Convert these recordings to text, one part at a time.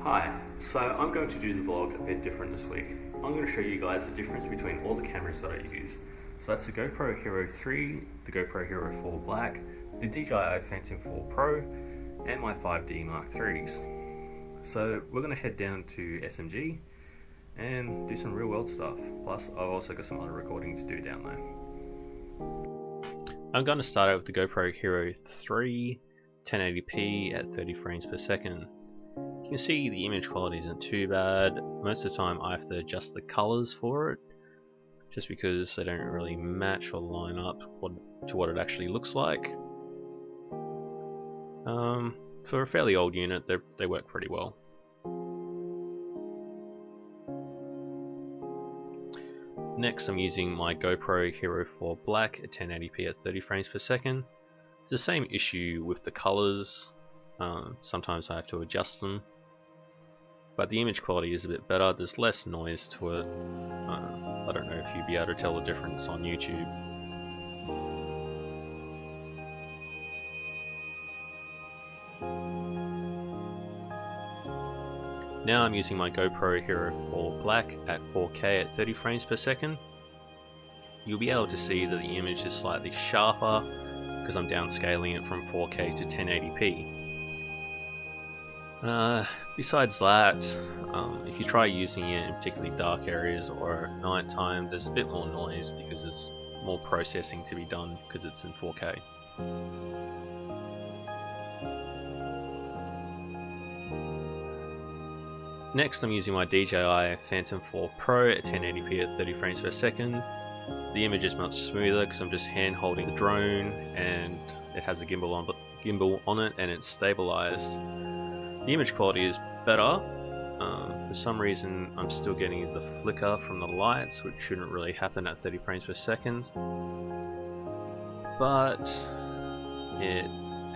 Hi, so I'm going to do the vlog a bit different this week. I'm going to show you guys the difference between all the cameras that I use. So that's the GoPro Hero 3, the GoPro Hero 4 Black, the DJI Phantom 4 Pro, and my 5D Mark IIIs. So we're going to head down to SMG and do some real world stuff. Plus I've also got some other recording to do down there. I'm going to start out with the GoPro Hero 3 1080p at 30 frames per second. You can see the image quality isn't too bad. Most of the time I have to adjust the colors for it, just because they don't really match or line up to what it actually looks like. For a fairly old unit, they work pretty well. Next, I'm using my GoPro Hero 4 Black at 1080p at 30 frames per second. It's the same issue with the colors. Sometimes I have to adjust them, but the image quality is a bit better. There's less noise to it. I don't know if you'd be able to tell the difference on YouTube. Now I'm using my GoPro Hero 4 Black at 4K at 30 frames per second. You'll be able to see that the image is slightly sharper because I'm downscaling it from 4K to 1080p. Besides that, if you try using it in particularly dark areas or at night time, there's a bit more noise because there's more processing to be done because it's in 4K. Next, I'm using my DJI Phantom 4 Pro at 1080p at 30 frames per second. The image is much smoother because I'm just hand holding the drone and it has a gimbal on it and it's stabilized. The image quality is better. For some reason I'm still getting the flicker from the lights, which shouldn't really happen at 30 frames per second. But it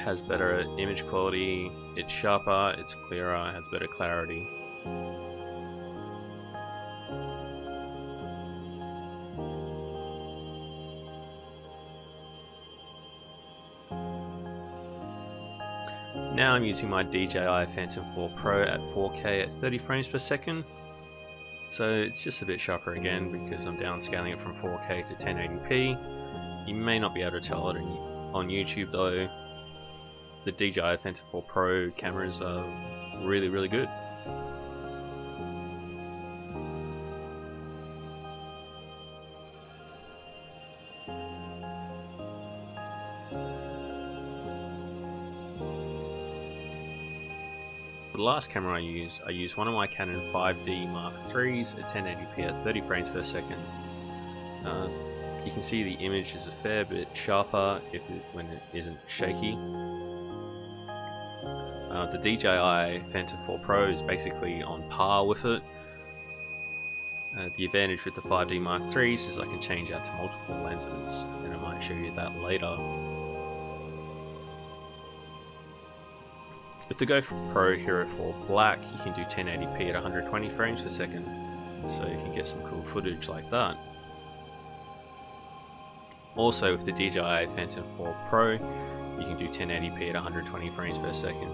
has better image quality, it's sharper, it's clearer, it has better clarity. Now I'm using my DJI Phantom 4 Pro at 4K at 30 frames per second. So it's just a bit sharper again because I'm downscaling it from 4K to 1080p. You may not be able to tell it on YouTube though. The DJI Phantom 4 Pro cameras are really good. For the last camera I use one of my Canon 5D Mark IIIs at 1080p at 30 frames per second. You can see the image is a fair bit sharper when it isn't shaky. The DJI Phantom 4 Pro is basically on par with it. The advantage with the 5D Mark IIIs is I can change out to multiple lenses, and I might show you that later. With the GoPro Hero 4 Black, you can do 1080p at 120 frames per second, so you can get some cool footage like that. Also with the DJI Phantom 4 Pro, you can do 1080p at 120 frames per second.